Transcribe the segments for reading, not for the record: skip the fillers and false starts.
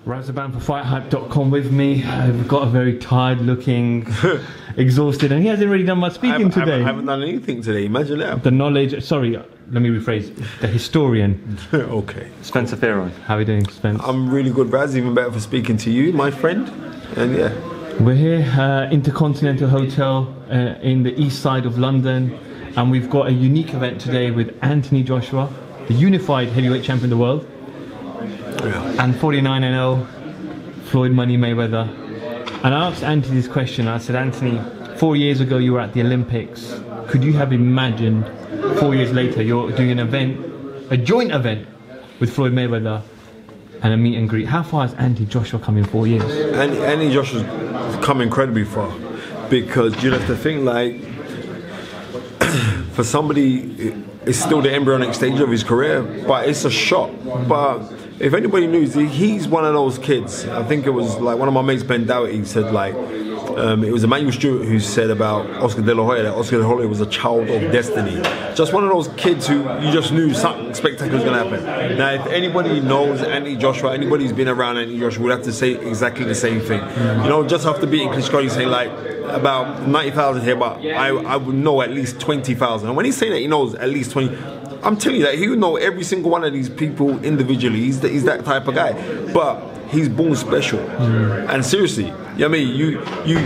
Razaban for FightHype.com with me. I've got a very tired looking, exhausted, and he hasn't really done much speaking today. I haven't done anything today, imagine that. The knowledge, sorry, let me rephrase. The historian. Okay. Spencer Fearon. How are you doing, Spence? I'm really good, Raz, even better for speaking to you, my friend. And yeah. We're here, Intercontinental Hotel in the east side of London, and we've got a unique event today with Anthony Joshua, the unified heavyweight champion of the world. Yeah. And 49-0, Floyd Money Mayweather. And I asked Anthony this question. I said, Anthony, 4 years ago you were at the Olympics. Could you have imagined 4 years later you're doing an event, a joint event with Floyd Mayweather and a meet and greet? How far has Anthony Joshua come in 4 years? Anthony Joshua's come incredibly far, because you have to think, like, for somebody, it's still the embryonic stage of his career, but it's a shock. But if anybody knows, he's one of those kids. I think it was like one of my mates, Ben Doughty, said, like, it was Emmanuel Stewart who said about Oscar De La Hoya that Oscar De La Hoya was a child of destiny. Just one of those kids who you just knew something spectacular was going to happen. Now, if anybody knows Anthony Joshua, anybody who's been around Anthony Joshua would have to say exactly the same thing. You know, just after beating Klitschko, you say, like, about 90,000 here, but I would know at least 20,000. And when he's saying that he knows at least 20, I'm telling you that he would know every single one of these people individually. He's that type of guy. But he's born special. And seriously, you know what I mean?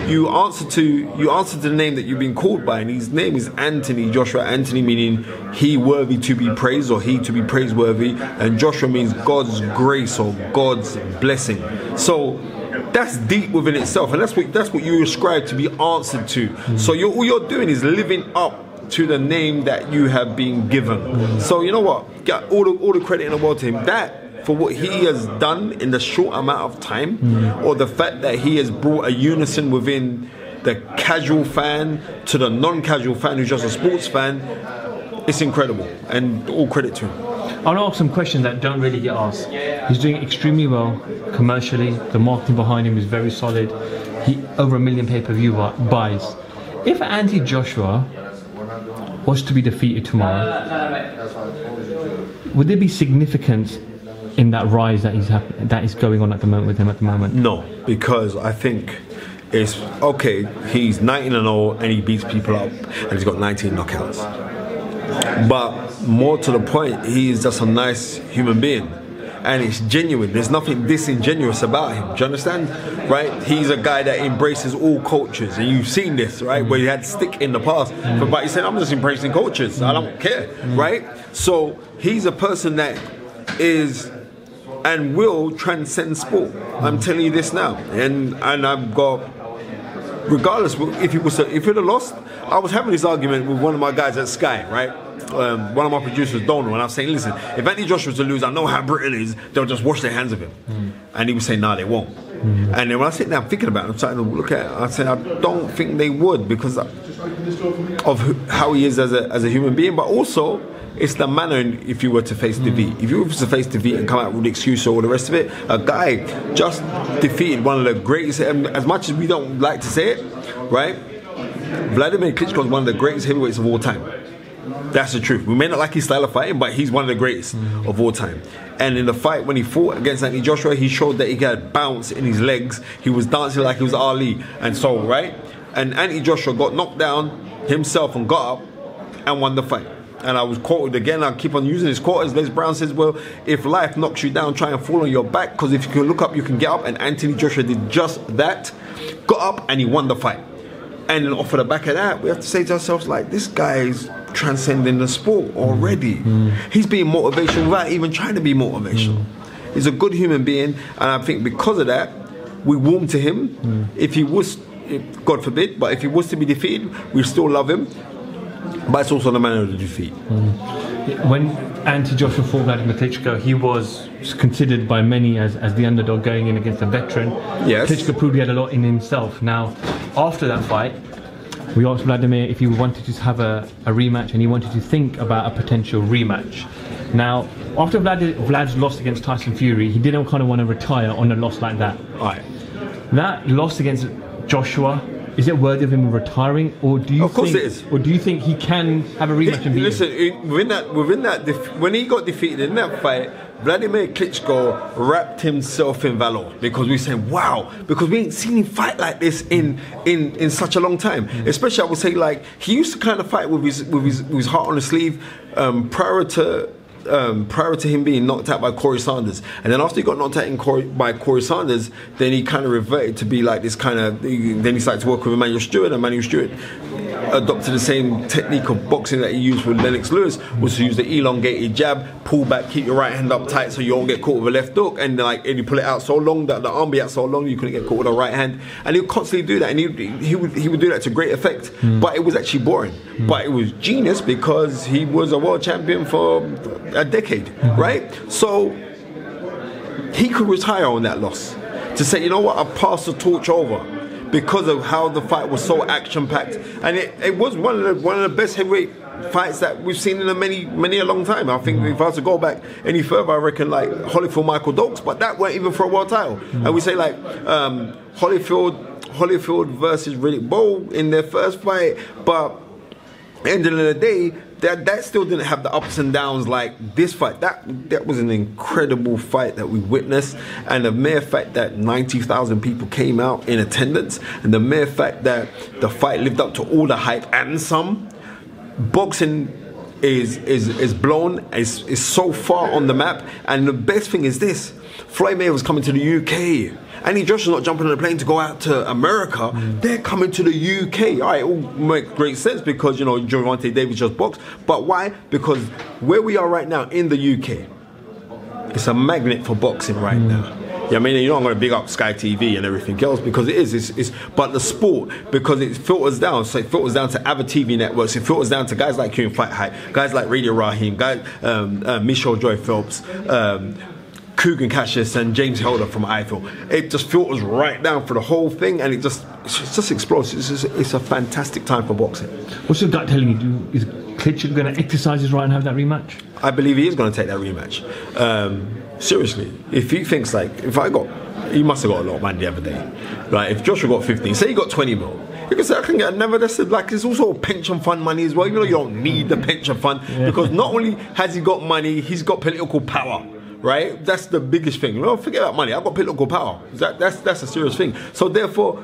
You answer to the name that you've been called by, and his name is Anthony Joshua. Anthony meaning he worthy to be praised, or he to be praiseworthy, and Joshua means God's grace or God's blessing. So that's deep within itself, and that's what you ascribe to be answered to. So all you're doing is living up to the name that you have been given. So you know what? Get all the credit in the world to him. That for what he has done in the short amount of time, or the fact that he has brought a unison within the casual fan to the non-casual fan who's just a sports fan, it's incredible, and all credit to him. I'll ask some questions that don't really get asked. He's doing extremely well commercially. The marketing behind him is very solid. He over 1 million pay-per-view buys. If Anthony Joshua was to be defeated tomorrow, would there be significance in that rise that is going on at the moment with him at the moment? No, because I think it's okay. He's 19-0 and he beats people up, and he's got 19 knockouts. But more to the point, he is just a nice human being, and it's genuine. There's nothing disingenuous about him. Do you understand? Right? He's a guy that embraces all cultures, and you've seen this, right? Where he had stick in the past, but he said, "I'm just embracing cultures. I don't care." Right? So he's a person that is and will transcend sport. I'm telling you this now, and I've got, regardless if he'd have lost. I was having this argument with one of my guys at Sky, right? One of my producers, Donald, and I was saying, listen, if Anthony Joshua was to lose, I know how Britain is, they'll just wash their hands of him. And he was saying, nah, they won't. And then when I sit down thinking about it, I'm starting to look at it, I said, I don't think they would, because of how he is as a human being, but also it's the manner if you were to face defeat. If you were to face defeat and come out with the excuse or all the rest of it, a guy just defeated one of the greatest, as much as we don't like to say it, right? Vladimir Klitschko is one of the greatest heavyweights of all time. That's the truth. We may not like his style of fighting, but he's one of the greatest of all time. And in the fight, when he fought against Anthony Joshua, he showed that he had bounce in his legs. He was dancing like he was Ali. And so, right? And Anthony Joshua got knocked down himself and got up and won the fight. And I was quoted again, I keep on using his quote, as Les Brown says, well, if life knocks you down, try and fall on your back, because if you can look up, you can get up. And Anthony Joshua did just that, got up, and he won the fight. And then off of the back of that, we have to say to ourselves, like, this guy is transcending the sport already. He's being motivational without even trying to be motivational. He's a good human being, and I think because of that, we warm to him. If he was, God forbid, but if he was to be defeated, we still love him. But it's also the manner of the defeat. When Anthony Joshua fought Vladimir Klitschko, he was considered by many as the underdog going in against a veteran. Yes. Klitschko proved he had a lot in himself. Now, after that fight, we asked Vladimir if he wanted to have a rematch, and he wanted to think about a potential rematch. Now, after Vlad's lost against Tyson Fury, he didn't kind of want to retire on a loss like that. Right. That loss against Joshua Is it worthy of him retiring, or do you? Of course think, it is. Or do you think he can have a rematch and beat him? Listen, when he got defeated in that fight, Vladimir Klitschko wrapped himself in valor, because we said, wow, because we ain't seen him fight like this in such a long time. Especially, I would say, like, he used to kind of fight with his heart on his sleeve prior to him being knocked out by Corey Sanders. And then after he got knocked out by Corey Sanders, then he kind of reverted to be like this kind of, then he started to work with Emmanuel Stewart, and Emmanuel Stewart adopted the same technique of boxing that he used with Lennox Lewis, was to use the elongated jab, pull back, keep your right hand up tight so you don't get caught with a left hook, and you pull it out so long that the arm be out so long you couldn't get caught with a right hand. And he would constantly do that, and he would do that to great effect. But it was actually boring. But it was genius, because he was a world champion for a decade, right? So he could retire on that loss, to say, you know what, I passed the torch over, because of how the fight was so action-packed. And it was one of the best heavyweight fights that we've seen in many a long time. I think if I was to go back any further, I reckon like Holyfield, Michael Dokes, but that weren't even for a world title. And we say like Holyfield versus Riddick Bowe in their first fight, but end of the day, that still didn't have the ups and downs like this fight. That was an incredible fight that we witnessed, and the mere fact that 90,000 people came out in attendance, and the mere fact that the fight lived up to all the hype and some. Boxing is blown, is so far on the map, and the best thing is this: Floyd Mayweather's coming to the UK. Andy Joshua's not jumping on a plane to go out to America. They're coming to the UK. All right, it all makes great sense, because, you know, Gervonta Davis just boxed. But why? Because where we are right now in the UK, it's a magnet for boxing right now. Yeah, I mean, you know, I'm going to big up Sky TV and everything else, because it is. But the sport, because it filters down. So it filters down to other TV networks. It filters down to guys like you in FightHype, guys like Radio Raheem, guys, Michelle Joy Phelps, Kugan Cassius and James Helder from Eiffel. It just filters right down for the whole thing, and it just explodes. It's a fantastic time for boxing. What's your gut telling you? Is Klitschko going to exercise his right and have that rematch? I believe he is going to take that rematch. Seriously, if he thinks like, he must have got a lot of money the other day. Like, if Joshua got 15, say he got 20 mil. You can say, I can get another. That's like, it's also pension fund money as well. Even though you don't need the pension fund, because not only has he got money, he's got political power. Right? That's the biggest thing. Well, forget about money. I've got political power. That's a serious thing. So therefore,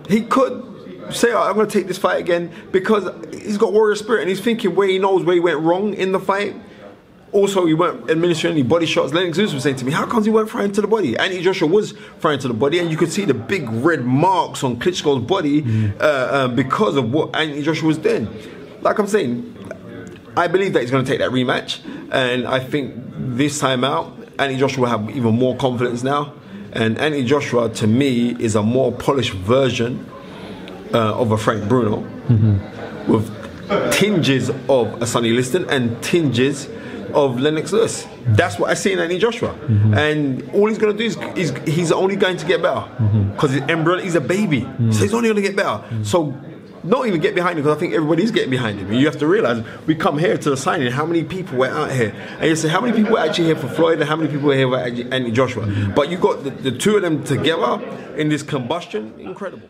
he could say, oh, I'm going to take this fight again, because he's got warrior spirit, and he's thinking where he knows where he went wrong in the fight. Also, he weren't administering any body shots. Lennox Lewis was saying to me, how comes he weren't firing to the body? Anthony Joshua was firing to the body, and you could see the big red marks on Klitschko's body because of what Anthony Joshua was doing. Like I'm saying, I believe that he's going to take that rematch, and I think this time out, Anthony Joshua will have even more confidence now. And Anthony Joshua, to me, is a more polished version of a Frank Bruno, with tinges of a Sonny Liston and tinges of Lennox Lewis. That's what I see in Anthony Joshua. And all he's going to do is he's only going to get better, because he's a baby, so he's only going to get better. So don't even get behind him, because I think everybody's getting behind him. And you have to realize, we come here to the signing, how many people were out here? And you say, how many people were actually here for Floyd, and how many people were here for Anthony Joshua? But you got the two of them together in this combustion, incredible.